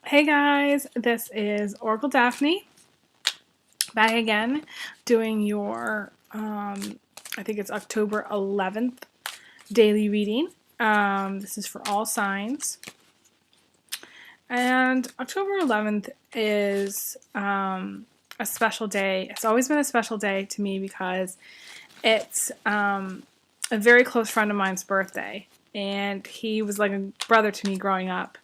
Hey guys, this is Oracle Daphne back again doing your, I think it's October 11th daily reading. This is for all signs. And October 11th is a special day. It's always been a special day to me because it's a very close friend of mine's birthday. And he was like a brother to me growing up.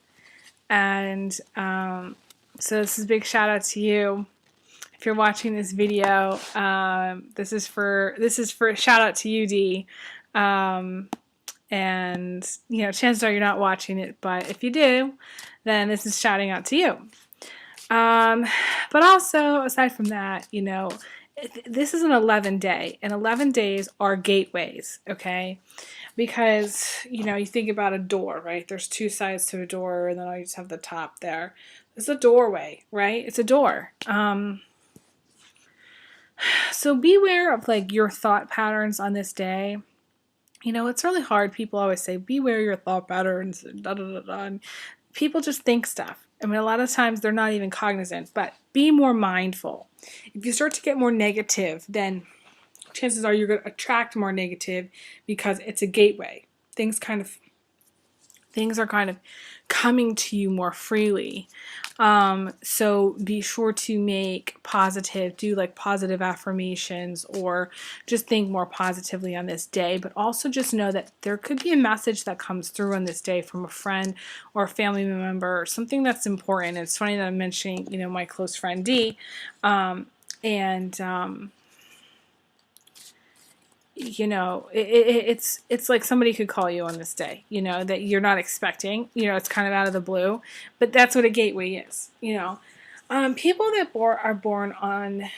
And so this is a big shout out to you. If you're watching this video, this is for a shout out to you, D. And chances are you're not watching it, but if you do, then this is shouting out to you. But also, aside from that, this is an 11 day, and 11 days are gateways, okay? Because, you think about a door, right? There's two sides to a door, and then I just have the top there. It's a doorway, right? It's a door. So beware of like your thought patterns on this day. It's really hard. People always say, beware your thought patterns, da da da da. And people just think stuff. I mean, a lot of times they're not even cognizant, but be more mindful. If you start to get more negative, then chances are you're going to attract more negative because it's a gateway. Things are kind of coming to you more freely. So be sure to do like positive affirmations or just think more positively on this day. But also just know that there could be a message that comes through on this day from a friend or a family member or something that's important. And it's funny that I'm mentioning, my close friend D. It's like somebody could call you on this day, that you're not expecting. It's kind of out of the blue, but that's what a gateway is. People that are born on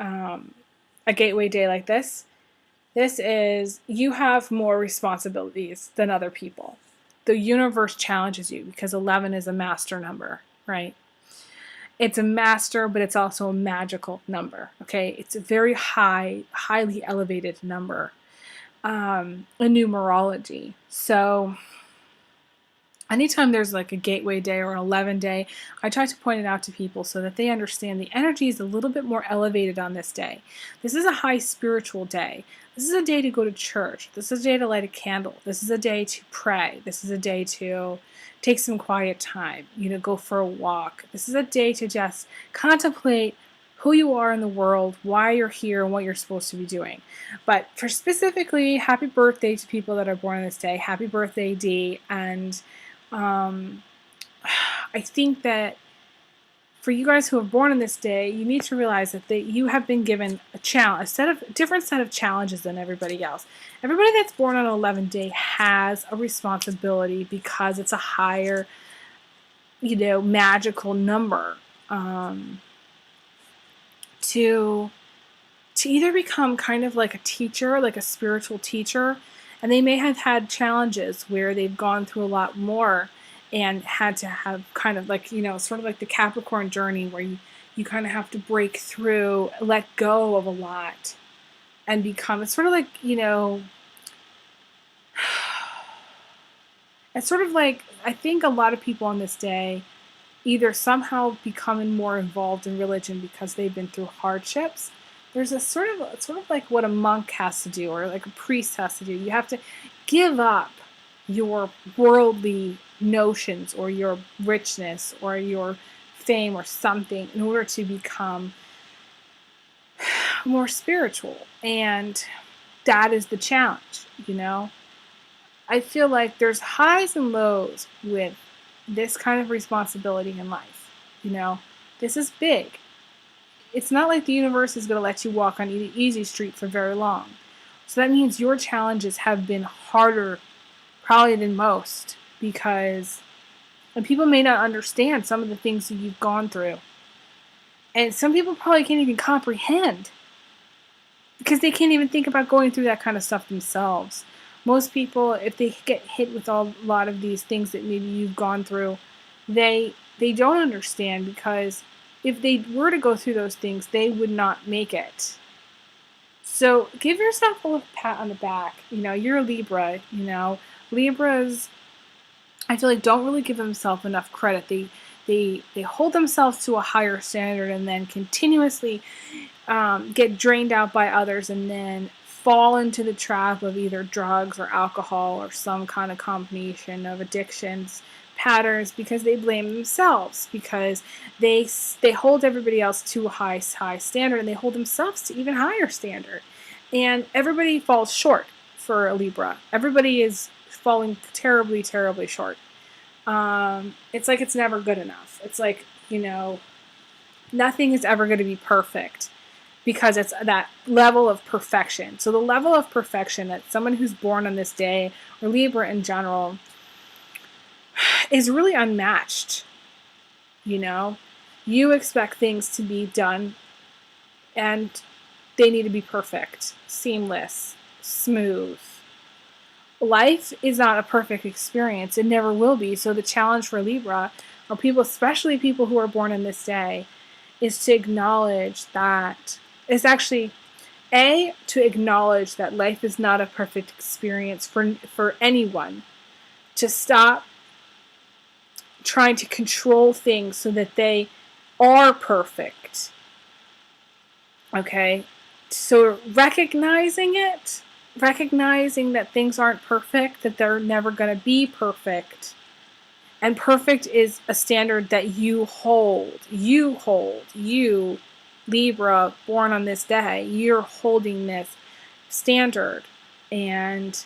a gateway day like this is you have more responsibilities than other people. The universe challenges you because 11 is a master number, right? It's a master, but it's also a magical number, okay? It's a very highly elevated number in numerology. So anytime there's like a gateway day or an 11 day, I try to point it out to people so that they understand the energy is a little bit more elevated on this day. This is a high spiritual day. This is a day to go to church. This is a day to light a candle. This is a day to pray. This is a day to take some quiet time, go for a walk. This is a day to just contemplate who you are in the world, why you're here, and what you're supposed to be doing. But for specifically, happy birthday to people that are born on this day. Happy birthday, D. And I think that for you guys who are born on this day, you need to realize that you have been given a challenge, different set of challenges than everybody else. Everybody that's born on an 11 day has a responsibility because it's a higher, magical number to either become kind of like a teacher, like a spiritual teacher, and they may have had challenges where they've gone through a lot more and had to have kind of like, sort of like the Capricorn journey where you kind of have to break through, let go of a lot and become, it's sort of like, it's sort of like, I think a lot of people on this day either somehow becoming more involved in religion because they've been through hardships. There's a sort of like what a monk has to do or like a priest has to do. You have to give up your worldly notions or your richness or your fame or something in order to become more spiritual. And that is the challenge, I feel like there's highs and lows with this kind of responsibility in life. This is big. It's not like the universe is going to let you walk on easy street for very long. So that means your challenges have been harder probably than most and people may not understand some of the things that you've gone through. And some people probably can't even comprehend because they can't even think about going through that kind of stuff themselves. Most people, if they get hit with a lot of these things that maybe you've gone through, they don't understand because if they were to go through those things, they would not make it. So give yourself a little pat on the back. You're a Libra, Libras, I feel like don't really give themselves enough credit. they hold themselves to a higher standard and then continuously get drained out by others and then fall into the trap of either drugs or alcohol or some kind of combination of addictions patterns because they blame themselves, because they hold everybody else to a high standard and they hold themselves to even higher standard, and everybody falls short for a Libra. Everybody is falling terribly short. It's like it's never good enough. It's like, nothing is ever going to be perfect because it's that level of perfection. So the level of perfection that someone who's born on this day, or Libra in general, is really unmatched. You expect things to be done and they need to be perfect, seamless, smooth. Life is not a perfect experience. It never will be. So the challenge for Libra, or people, especially people who are born in this day, is to acknowledge that it's actually to acknowledge that life is not a perfect experience for anyone. To stop trying to control things so that they are perfect. Okay? So recognizing that things aren't perfect, that they're never going to be perfect. And perfect is a standard that you hold. You, Libra, born on this day, you're holding this standard. And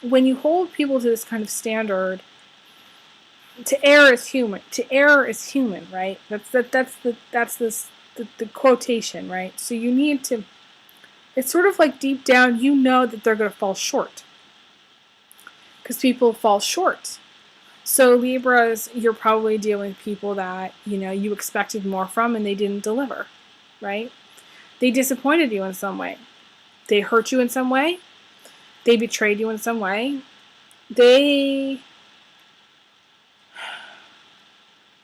when you hold people to this kind of standard, to err is human. To err is human, right? That's the quotation, right? So you need to. It's sort of like deep down, that they're going to fall short, because people fall short. So Libras, you're probably dealing with people that you expected more from and they didn't deliver, right? They disappointed you in some way. They hurt you in some way. They betrayed you in some way. They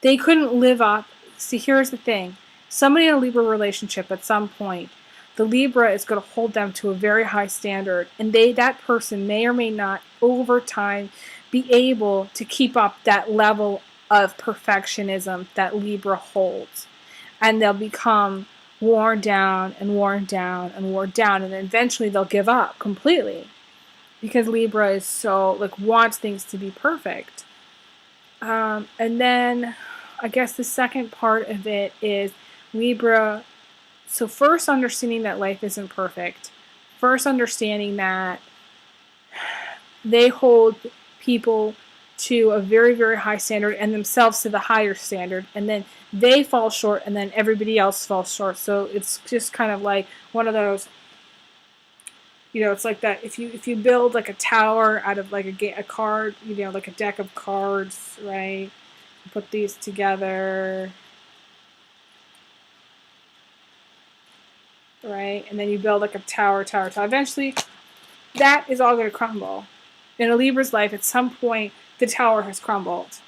couldn't live up. See, here's the thing. Somebody in a Libra relationship at some point, the Libra is going to hold them to a very high standard, and that person may or may not, over time, be able to keep up that level of perfectionism that Libra holds. And they'll become worn down, and then eventually they'll give up completely, because Libra is so, wants things to be perfect. And then I guess the second part of it is Libra. So first, understanding that life isn't perfect. First, understanding that they hold people to a very, very high standard and themselves to the higher standard. And then they fall short, and then everybody else falls short. So it's just kind of like one of those, it's like that. If you build like a tower out of like a card, like a deck of cards, right? You put these together. Right? And then you build like a tower. Eventually, that is all going to crumble. In a Libra's life, at some point, the tower has crumbled.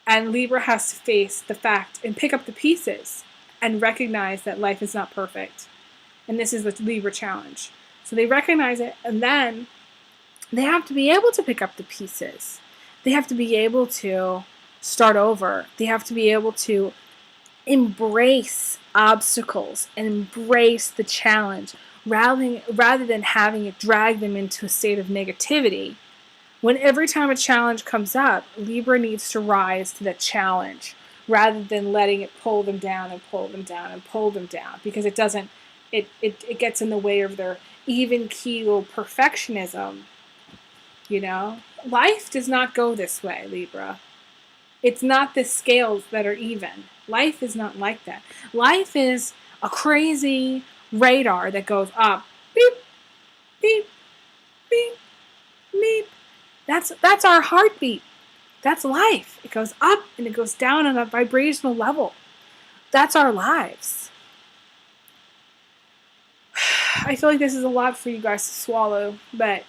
And Libra has to face the fact and pick up the pieces and recognize that life is not perfect. And this is the Libra challenge. So they recognize it, and then they have to be able to pick up the pieces. They have to be able to start over. They have to be able to embrace obstacles and embrace the challenge rather than having it drag them into a state of negativity. When every time a challenge comes up, Libra needs to rise to that challenge rather than letting it pull them down, because it doesn't, it gets in the way of their even keel perfectionism. Life does not go this way, Libra. It's not the scales that are even. Life is not like that. Life is a crazy radar that goes up. Beep, beep, beep, beep. That's our heartbeat. That's life. It goes up and it goes down on a vibrational level. That's our lives. I feel like this is a lot for you guys to swallow, but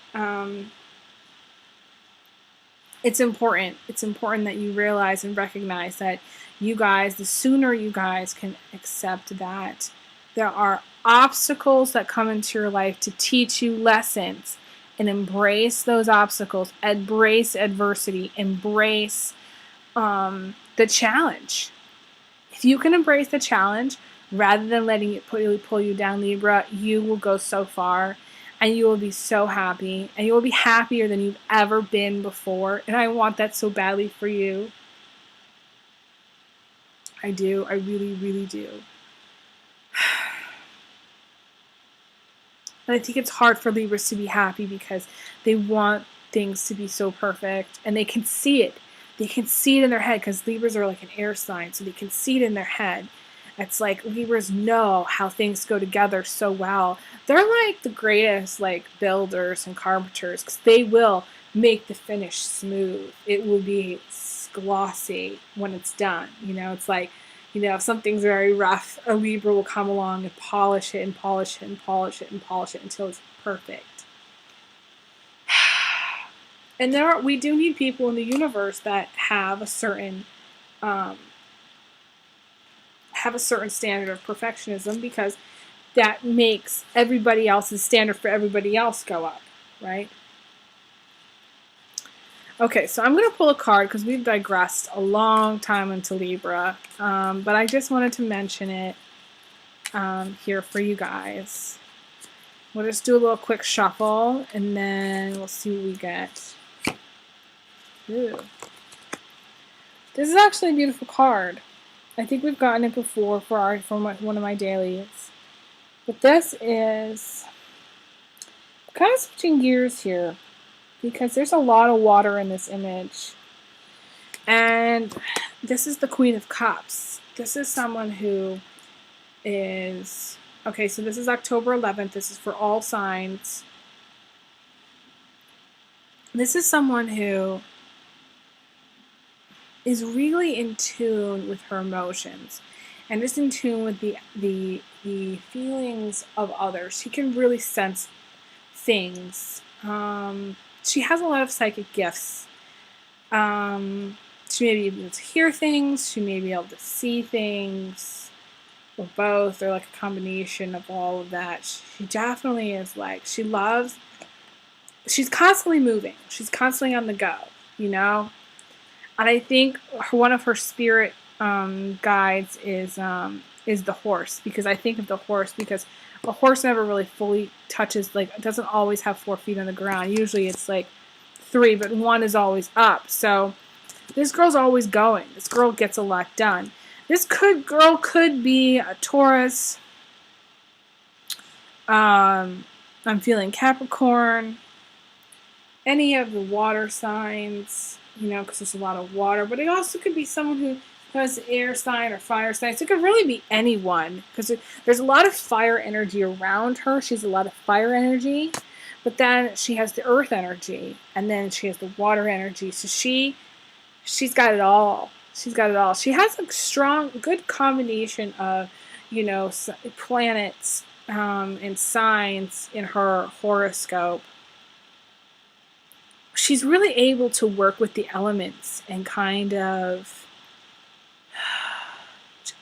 it's important. It's important that you realize and recognize that you guys, the sooner you guys can accept that there are obstacles that come into your life to teach you lessons, and embrace those obstacles, embrace adversity, embrace the challenge. If you can embrace the challenge rather than letting it pull you down, Libra, you will go so far and you will be so happy and you will be happier than you've ever been before. And I want that so badly for you. I do. I really, really do. And I think it's hard for Libras to be happy because they want things to be so perfect and they can see it. They can see it in their head because Libras are like an air sign, so they can see it in their head. It's like Libras know how things go together so well. They're like the greatest like builders and carpenters because they will make the finish smooth. It will be glossy when it's done. It's like, if something's very rough, a Libra will come along and polish it and polish it and polish it and polish it until it's perfect. And we do need people in the universe that have a certain standard of perfectionism because that makes everybody else's standard for everybody else go up, right? Okay, so I'm going to pull a card because we've digressed a long time into Libra, but I just wanted to mention it here for you guys. We'll just do a little quick shuffle, and then we'll see what we get. Ooh. This is actually a beautiful card. I think we've gotten it before for one of my dailies. But this is kind of switching gears here because there's a lot of water in this image. And this is the Queen of Cups. This is someone who is... Okay, so this is October 11th. This is for all signs. This is someone who is really in tune with her emotions and is in tune with the feelings of others. She can really sense things. She has a lot of psychic gifts. She may be able to hear things. She may be able to see things. Or both. They're like a combination of all of that. She definitely is like, she's constantly moving. She's constantly on the go, And I think one of her spirit guides is the horse, because I think of the horse because a horse never really fully touches, like, it doesn't always have 4 feet on the ground. Usually it's like 3, but 1 is always up. So this girl's always going. This girl gets a lot done. This girl could be a Taurus. I'm feeling Capricorn. Any of the water signs. Because there's a lot of water. But it also could be someone who has an air sign or fire sign. So it could really be anyone. Because there's a lot of fire energy around her. She has a lot of fire energy. But then she has the earth energy. And then she has the water energy. So she's got it all. She's got it all. She has a good combination of, planets and signs in her horoscope. She's really able to work with the elements and kind of...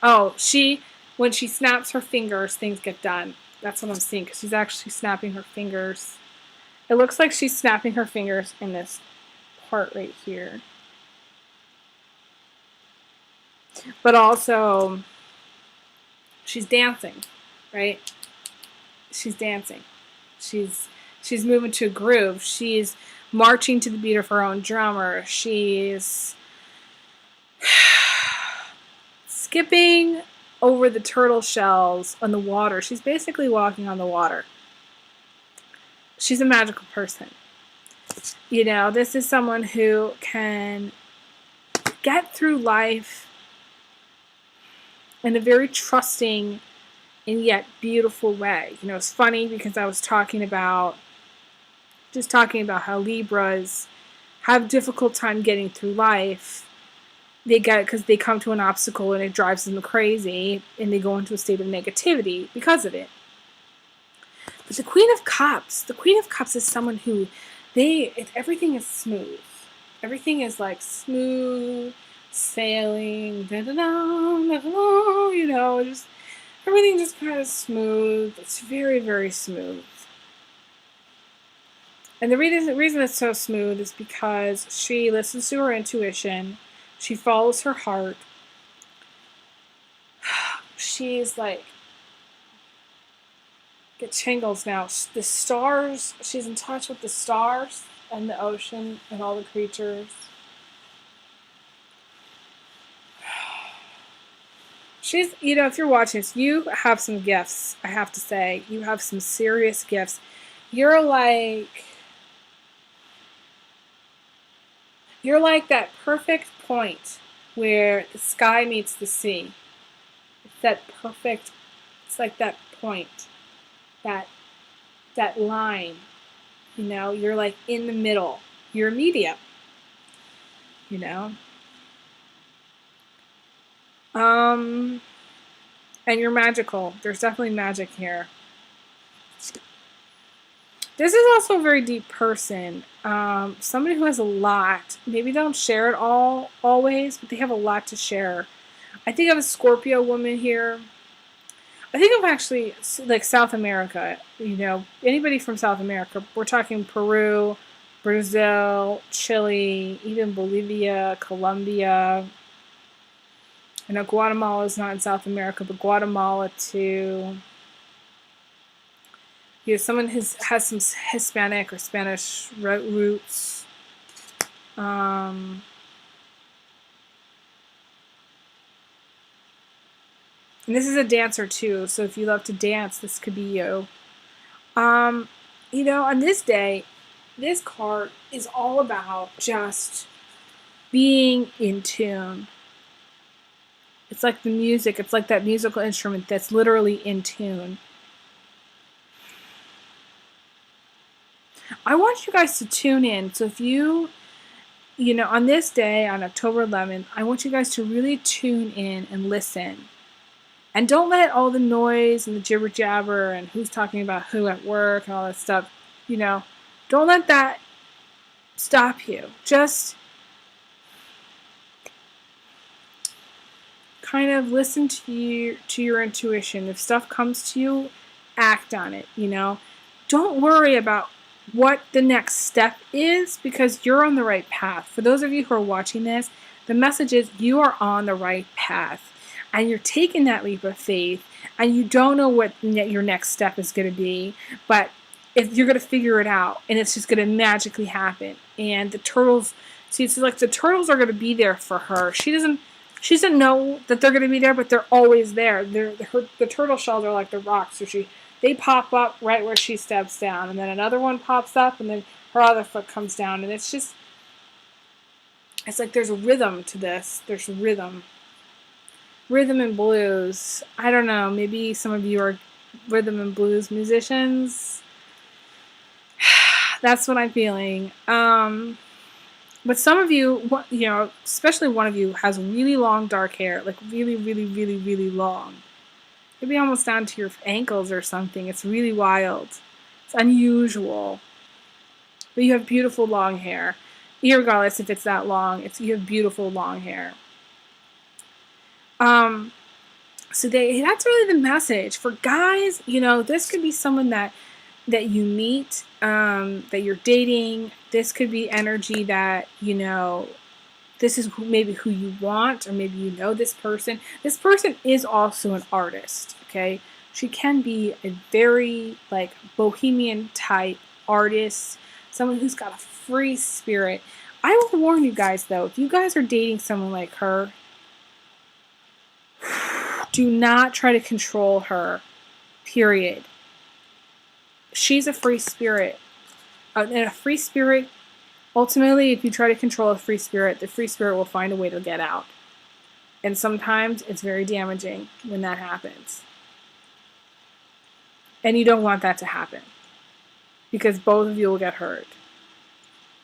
when she snaps her fingers, things get done. That's what I'm seeing, because she's actually snapping her fingers. It looks like she's snapping her fingers in this part right here. But also, she's dancing, right? She's dancing. She's moving to a groove. She's marching to the beat of her own drummer. She's skipping over the turtle shells on the water. She's basically walking on the water. She's a magical person. This is someone who can get through life in a very trusting and yet beautiful way. It's funny because I was talking about how Libras have difficult time getting through life. They get it because they come to an obstacle and it drives them crazy and they go into a state of negativity because of it. But the Queen of Cups is someone who everything is smooth. Everything is like smooth sailing, just everything just kind of smooth. It's very, very smooth. And the reason it's so smooth is because she listens to her intuition. She follows her heart. She's like, get tingles now. The stars, she's in touch with the stars and the ocean and all the creatures. She's, if you're watching this, you have some gifts, I have to say. You have some serious gifts. You're like that perfect point where the sky meets the sea. It's that perfect, it's like that point, that line, you're like in the middle. You're a medium, and you're magical. There's definitely magic here. This is also a very deep person. Somebody who has a lot. Maybe they don't share it all always, but they have a lot to share. I think of a Scorpio woman here. I think of actually like South America. Anybody from South America. We're talking Peru, Brazil, Chile, even Bolivia, Colombia. I know Guatemala is not in South America, but Guatemala too. Someone has some Hispanic or Spanish roots. And this is a dancer too, so if you love to dance, this could be you. On this day, this card is all about just being in tune. It's like the music, it's like that musical instrument that's literally in tune. I want you guys to tune in. So if you on this day, on October 11th, I want you guys to really tune in and listen. And don't let all the noise and the jibber jabber and who's talking about who at work and all that stuff, don't let that stop you. Just kind of listen to your intuition. If stuff comes to you, act on it, Don't worry about what the next step is, because you're on the right path. For those of you who are watching this, the message is you are on the right path. And you're taking that leap of faith, and you don't know what your next step is going to be, but if you're going to figure it out, and it's just going to magically happen. And the turtles, it's like the turtles are going to be there for her. She doesn't know that they're going to be there, but they're always there. The turtle shells are like the rocks, so they pop up right where she steps down, and then another one pops up, and then her other foot comes down, and it's like there's a rhythm to this. There's rhythm and blues. I don't know, maybe some of you are rhythm and blues musicians. That's what I'm feeling. But some of you, especially one of you, has really long dark hair, like really, really, really, really long. Maybe almost down to your ankles or something. It's really wild. It's unusual. But you have beautiful long hair. Irregardless if it's that long, you have beautiful long hair. So that's really the message for guys. This could be someone that you meet, that you're dating. This could be energy that this is maybe who you want, or maybe this person. This person is also an artist. Okay, she can be a very like bohemian type artist, someone who's got a free spirit. I will warn you guys though, if you guys are dating someone like her, do not try to control her, period. She's a free spirit. And a free spirit, ultimately, if you try to control a free spirit, the free spirit will find a way to get out. And sometimes it's very damaging when that happens. And you don't want that to happen, because both of you will get hurt.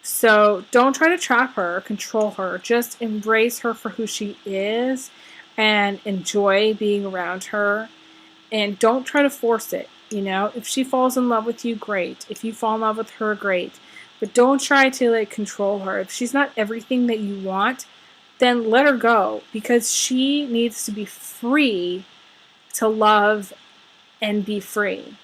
So don't try to trap her or control her. Just embrace her for who she is and enjoy being around her. And don't try to force it. If she falls in love with you, great. If you fall in love with her, great. But don't try to control her. If she's not everything that you want, then let her go, because she needs to be free to love and be free.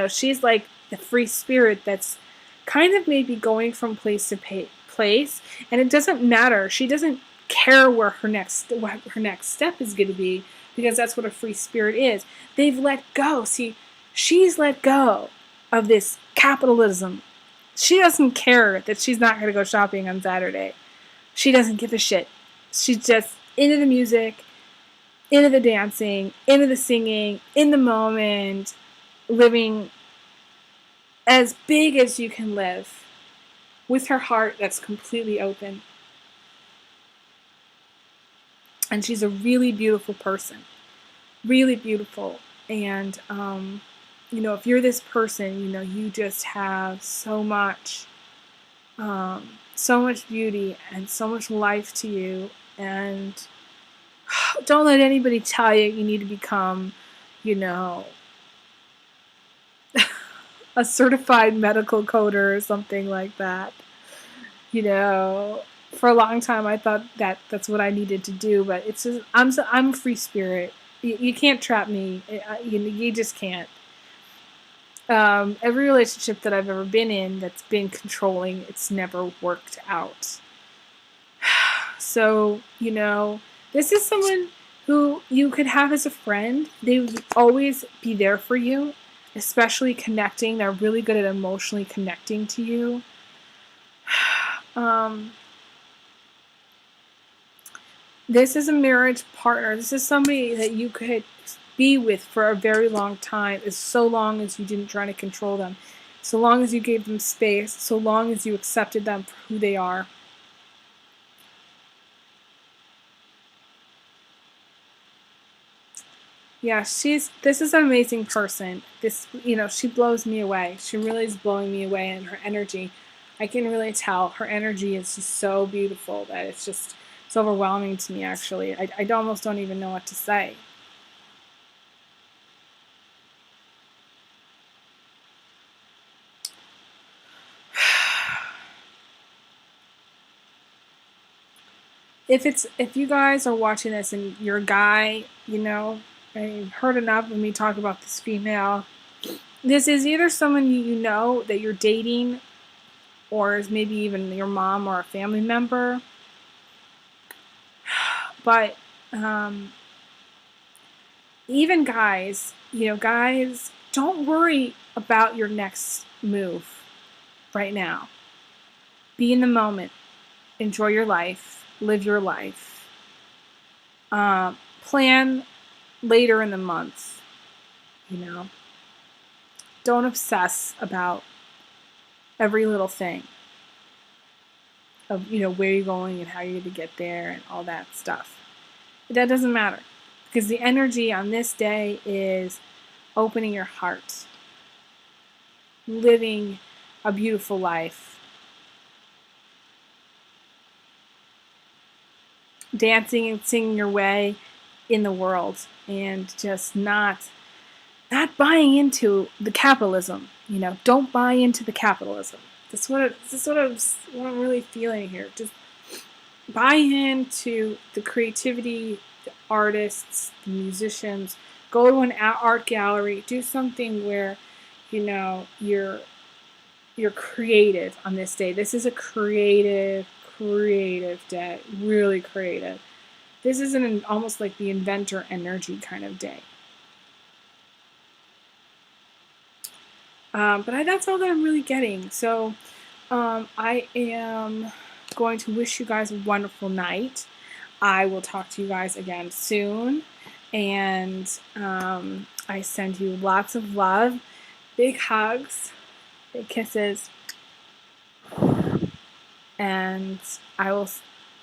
She's like the free spirit that's kind of maybe going from place to place, and it doesn't matter. She doesn't care what her next step is going to be, because that's what a free spirit is. They've let go. See, she's let go of this capitalism. She doesn't care that she's not going to go shopping on Saturday. She doesn't give a shit. She's just into the music, into the dancing, into the singing, in the moment, living as big as you can live, with her heart that's completely open. And she's a really beautiful person. Really beautiful. And, if you're this person, you just have so much beauty and so much life to you. And don't let anybody tell you need to become, a certified medical coder or something like that. For a long time I thought that's what I needed to do, but it's just, I'm a free spirit. You can't trap me. You just can't. Every relationship that I've ever been in that's been controlling, it's never worked out. So, this is someone who you could have as a friend. They would always be there for you, especially connecting. They're really good at emotionally connecting to you. This is a marriage partner. This is somebody that you could be with for a very long time, as so long as you didn't try to control them, so long as you gave them space, so long as you accepted them for who they are. Yeah, this is an amazing person. She blows me away. She really is blowing me away, and her energy, I can really tell her energy is just so beautiful that it's overwhelming to me, actually. I almost don't even know what to say. If you guys are watching this and you're a guy, and you've heard enough of me talk about this female, this is either someone that you're dating, or is maybe even your mom or a family member. But even guys, guys, don't worry about your next move right now. Be in the moment. Enjoy your life. Live your life. Plan later in the month. Don't obsess about every little thing of, where you're going and how you're going to get there and all that stuff. But that doesn't matter, because the energy on this day is opening your heart, living a beautiful life, dancing and singing your way in the world, and just not buying into the capitalism. Don't buy into the capitalism. This is what I'm really feeling here. Just buy into the creativity, the artists, the musicians. Go to an art gallery. Do something where, you're creative on this day. This is a creative day. Really creative. This is almost like the inventor energy kind of day. But that's all that I'm really getting. So I am going to wish you guys a wonderful night. I will talk to you guys again soon. And I send you lots of love, big hugs, big kisses. And I will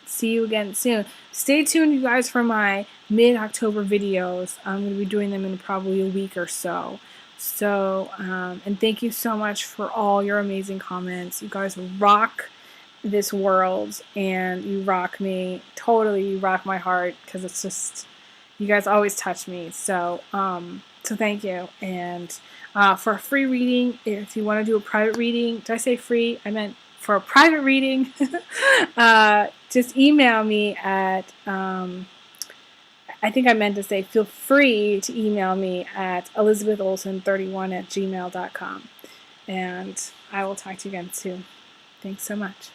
see you again soon. Stay tuned, you guys, for my mid-October videos. I'm going to be doing them in probably a week or so. So, and thank you so much for all your amazing comments. You guys rock this world, and you rock me. Totally, you rock my heart, because it's just, you guys always touch me. So, so thank you. And for a free reading, if you want to do a private reading, did I say free? I meant for a private reading. Just email me at, I think I meant to say, feel free to email me at elizabetholson31@gmail.com. And I will talk to you again soon. Thanks so much.